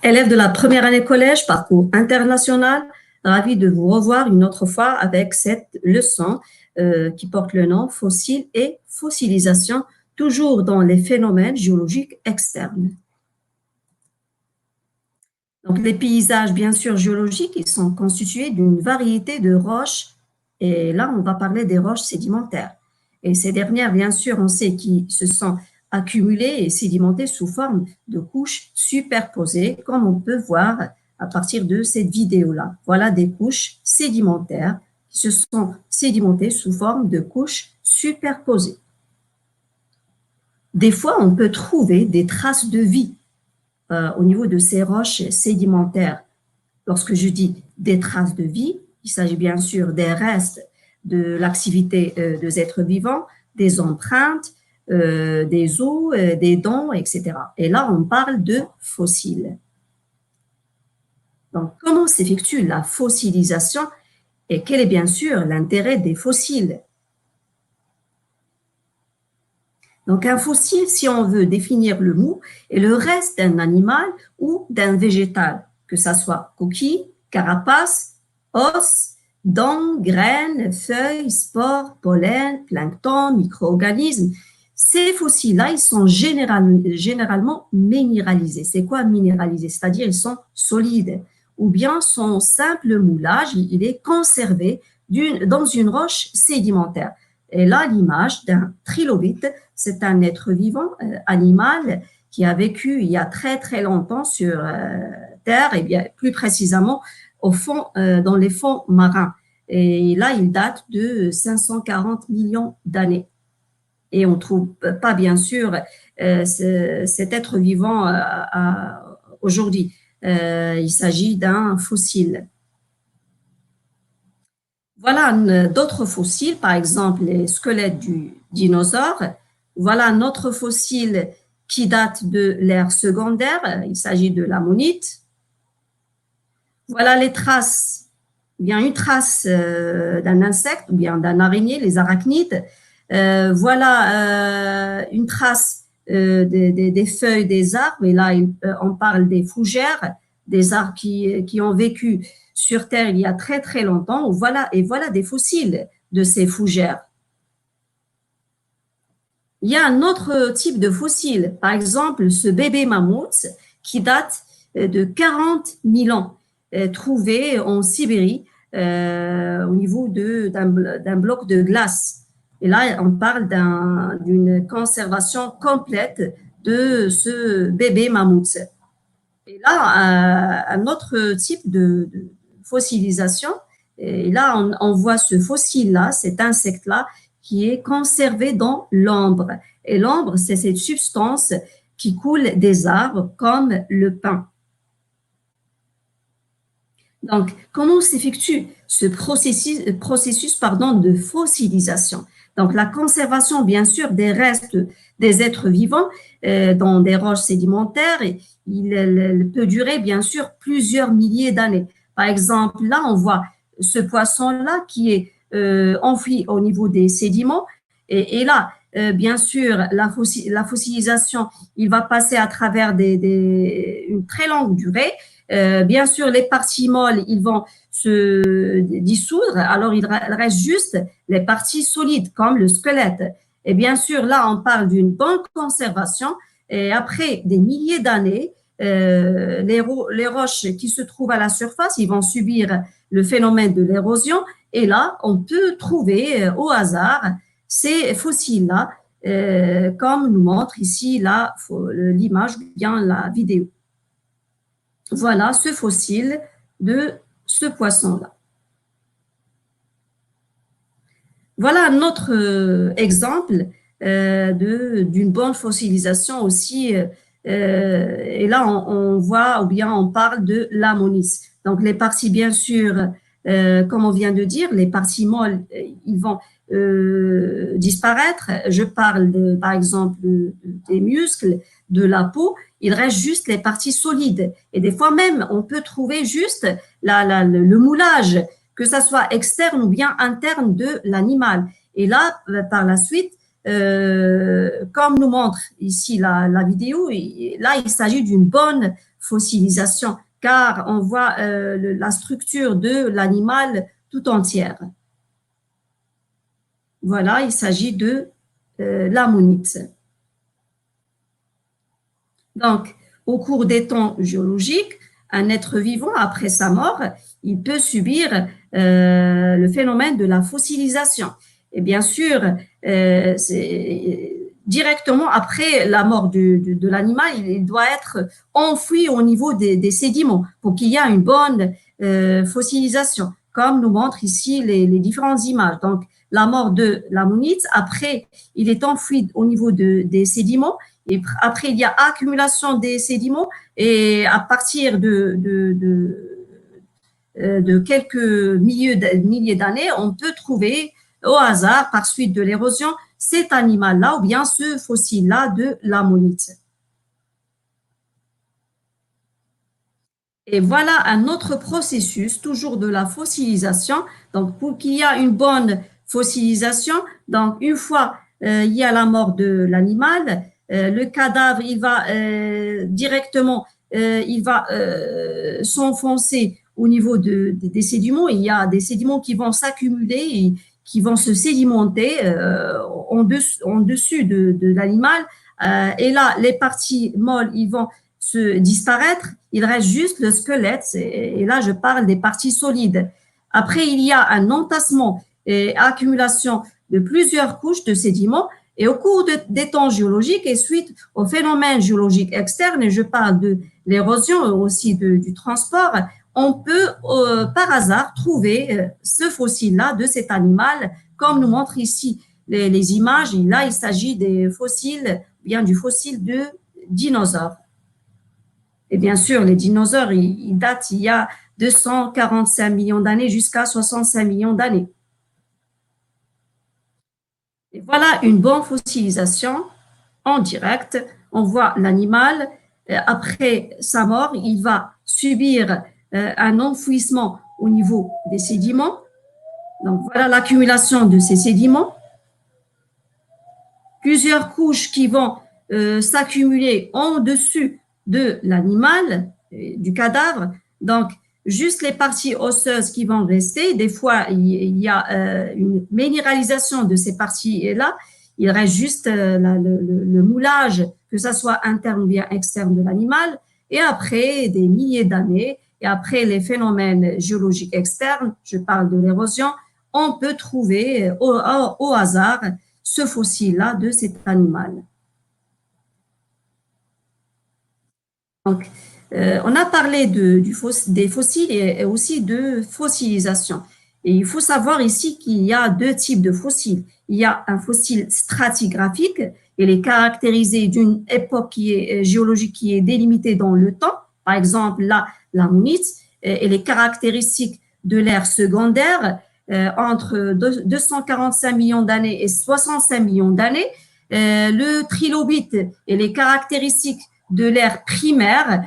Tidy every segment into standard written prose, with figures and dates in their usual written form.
Élèves de la première année collège, parcours international, ravi de vous revoir une autre fois avec cette leçon qui porte le nom fossiles et fossilisation, toujours dans les phénomènes géologiques externes. Donc, les paysages, bien sûr, géologiques, ils sont constitués d'une variété de roches. Et là, on va parler des roches sédimentaires. Et ces dernières, bien sûr, on sait qu'ils se sont accumulées et sédimentées sous forme de couches superposées, comme on peut voir à partir de cette vidéo-là. Voilà des couches sédimentaires qui se sont sédimentées sous forme de couches superposées. Des fois, on peut trouver des traces de vie au niveau de ces roches sédimentaires. Lorsque je dis des traces de vie, il s'agit bien sûr des restes de l'activité des êtres vivants, des empreintes, des os, des dents, etc. Et là, on parle de fossiles. Donc, comment s'effectue la fossilisation et quel est bien sûr l'intérêt des fossiles? Donc, un fossile, si on veut définir le mot, est le reste d'un animal ou d'un végétal, que ce soit coquille, carapace, os, dents, graines, feuilles, spores, pollen, plancton, micro-organismes. Ces fossiles-là, ils sont généralement minéralisés. C'est quoi minéralisé? C'est-à-dire ils sont solides. Ou bien son simple moulage, il est conservé dans une roche sédimentaire. Et là, l'image d'un trilobite, c'est un être vivant, animal, qui a vécu il y a très très longtemps sur Terre, et bien plus précisément au fond, dans les fonds marins. Et là, il date de 540 millions d'années. Et on ne trouve pas, bien sûr, cet être vivant aujourd'hui. Il s'agit d'un fossile. Voilà d'autres fossiles, par exemple les squelettes du dinosaure. Voilà un autre fossile qui date de l'ère secondaire, il s'agit de l'ammonite. Voilà les traces, bien une trace d'un insecte ou bien d'un araignée, les arachnides. Voilà une trace des feuilles des arbres, et là on parle des fougères, des arbres qui ont vécu sur Terre il y a très très longtemps. Voilà des fossiles de ces fougères. Il y a un autre type de fossile, par exemple ce bébé mammouth qui date de 40 000 ans, trouvé en Sibérie au niveau d'un bloc de glace. Et là, on parle d'une conservation complète de ce bébé mammouth. Et là, un autre type de fossilisation, et là, on voit ce fossile-là, cet insecte-là, qui est conservé dans l'ambre. Et l'ambre, c'est cette substance qui coule des arbres comme le pin. Donc, comment s'effectue ce processus de fossilisation? Donc, la conservation, bien sûr, des restes des êtres vivants dans des roches sédimentaires, il peut durer, bien sûr, plusieurs milliers d'années. Par exemple, là, on voit ce poisson-là qui est enfoui au niveau des sédiments. Et là, bien sûr, la fossilisation, il va passer à travers une très longue durée. Bien sûr, les parties molles, ils vont se dissoudre, alors il reste juste les parties solides, comme le squelette. Et bien sûr, là, on parle d'une bonne conservation. Et après des milliers d'années, les roches qui se trouvent à la surface, ils vont subir le phénomène de l'érosion. Et là, on peut trouver au hasard ces fossiles-là, comme nous montre ici l'image ou bien la vidéo. Voilà ce fossile de ce poisson-là. Voilà un autre exemple d'une bonne fossilisation aussi. Et là, on voit ou bien on parle de l'ammonis. Donc, les parties, bien sûr, comme on vient de dire, les parties molles, ils vont disparaître. Je parle, par exemple, des muscles, de la peau. Il reste juste les parties solides. Et des fois même, on peut trouver juste le moulage, que ça soit externe ou bien interne de l'animal. Et là, par la suite, comme nous montre ici la vidéo, là, il s'agit d'une bonne fossilisation, car on voit la structure de l'animal tout entière. Voilà, il s'agit de l'ammonite. Donc, au cours des temps géologiques, un être vivant, après sa mort, il peut subir le phénomène de la fossilisation. Et bien sûr, directement après la mort de l'animal, il doit être enfoui au niveau des sédiments pour qu'il y ait une bonne fossilisation, comme nous montrent ici les différentes images. Donc, la mort de l'ammonite, après, il est enfoui au niveau des sédiments. Et après, il y a accumulation des sédiments et à partir de quelques milliers d'années, on peut trouver au hasard, par suite de l'érosion, cet animal-là ou bien ce fossile-là de l'ammonite. Et voilà un autre processus, toujours de la fossilisation. Donc, pour qu'il y ait une bonne fossilisation, donc une fois il y a la mort de l'animal, le cadavre, il va directement, il va s'enfoncer au niveau des sédiments. Il y a des sédiments qui vont s'accumuler et qui vont se sédimenter en dessus de l'animal. Et là, les parties molles, ils vont se disparaître. Il reste juste le squelette. Et là, je parle des parties solides. Après, il y a un entassement et accumulation de plusieurs couches de sédiments. Et au cours des temps géologiques et suite aux phénomènes géologiques externes, et je parle de l'érosion et aussi du transport, on peut par hasard trouver ce fossile-là de cet animal, comme nous montrent ici les images. Et là, il s'agit des fossiles, bien du fossile de dinosaures. Et bien sûr, les dinosaures, ils datent il y a 245 millions d'années jusqu'à 65 millions d'années. Et voilà une bonne fossilisation en direct. On voit l'animal, après sa mort, il va subir un enfouissement au niveau des sédiments. Donc voilà l'accumulation de ces sédiments. Plusieurs couches qui vont s'accumuler en dessus de l'animal, du cadavre. Donc, juste les parties osseuses qui vont rester. Des fois, il y a une minéralisation de ces parties-là. Il reste juste le moulage, que ce soit interne ou bien externe de l'animal. Et après des milliers d'années, et après les phénomènes géologiques externes, je parle de l'érosion, on peut trouver au hasard ce fossile-là de cet animal. Donc, on a parlé des fossiles et aussi de fossilisation. Et il faut savoir ici qu'il y a deux types de fossiles. Il y a un fossile stratigraphique, il est caractérisé d'une époque qui est géologique qui est délimitée dans le temps. Par exemple, là, l'ammonite, elle est caractéristique de l'ère secondaire entre 245 millions d'années et 65 millions d'années. Le trilobite, elle est caractéristique de l'ère primaire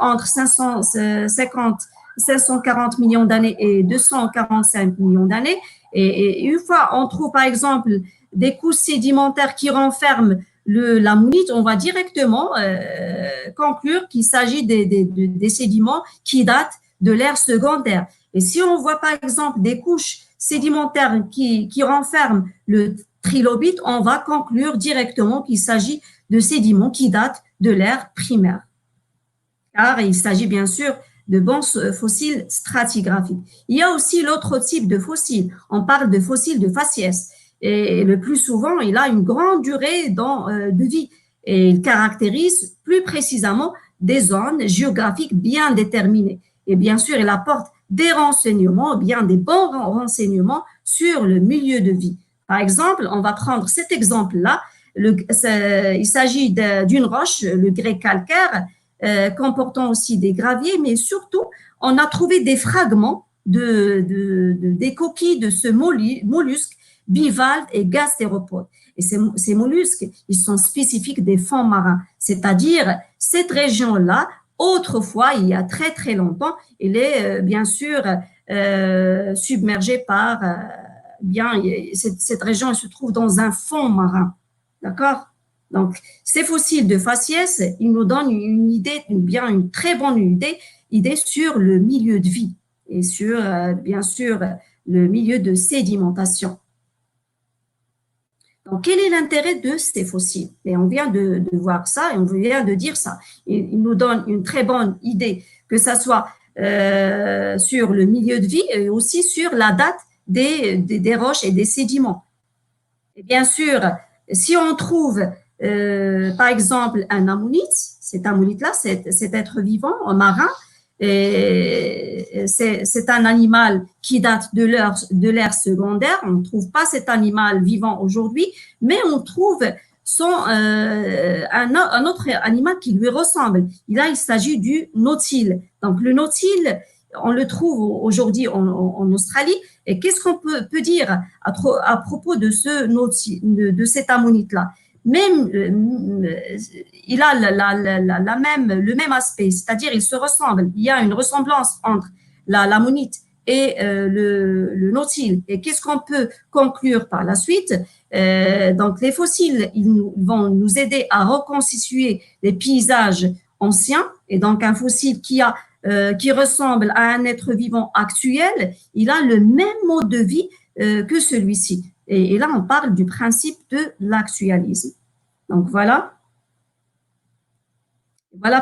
entre 540 millions d'années et 245 millions d'années. Et une fois on trouve par exemple des couches sédimentaires qui renferment l'ammonite, on va directement conclure qu'il s'agit des sédiments qui datent de l'ère secondaire. Et si on voit par exemple des couches sédimentaires qui renferment le trilobite, on va conclure directement qu'il s'agit de sédiments qui datent de l'ère primaire. Car il s'agit bien sûr de bons fossiles stratigraphiques. Il y a aussi l'autre type de fossiles. On parle de fossiles de faciès. Et le plus souvent, il a une grande durée de vie. Et il caractérise plus précisément des zones géographiques bien déterminées. Et bien sûr, il apporte des renseignements, bien des bons renseignements sur le milieu de vie. Par exemple, on va prendre cet exemple-là. Il s'agit d'une roche, le grès calcaire, comportant aussi des graviers, mais surtout, on a trouvé des fragments des coquilles de ce mollusque bivalve et gastéropode. Et ces mollusques, ils sont spécifiques des fonds marins, c'est-à-dire cette région-là, autrefois, il y a très très longtemps, elle est bien sûr submergée par, cette région elle se trouve dans un fond marin, d'accord? Donc, ces fossiles de faciès, ils nous donnent une idée, bien une très bonne idée sur le milieu de vie et sur, bien sûr, le milieu de sédimentation. Donc, quel est l'intérêt de ces fossiles? Et on vient de voir ça et on vient de dire ça. Il nous donne une très bonne idée, que ce soit sur le milieu de vie et aussi sur la date des roches et des sédiments. Et bien sûr, si on trouve, par exemple, un ammonite, cet ammonite-là, cet être vivant, un marin, c'est un animal qui date de l'ère secondaire. On ne trouve pas cet animal vivant aujourd'hui, mais on trouve un autre animal qui lui ressemble. Là, il s'agit du nautile. Donc, le nautile, on le trouve aujourd'hui en Australie. Et qu'est-ce qu'on peut dire à propos de de cet ammonite-là? Même, il a le même aspect, c'est-à-dire il se ressemble. Il y a une ressemblance entre l'ammonite et le nautile. Et qu'est-ce qu'on peut conclure par la suite? Donc, les fossiles, vont nous aider à reconstituer les paysages anciens. Et donc, un fossile qui ressemble à un être vivant actuel, il a le même mode de vie que celui-ci. Et là, on parle du principe de l'actualisme. Donc voilà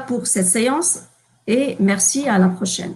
pour cette séance et merci, à la prochaine.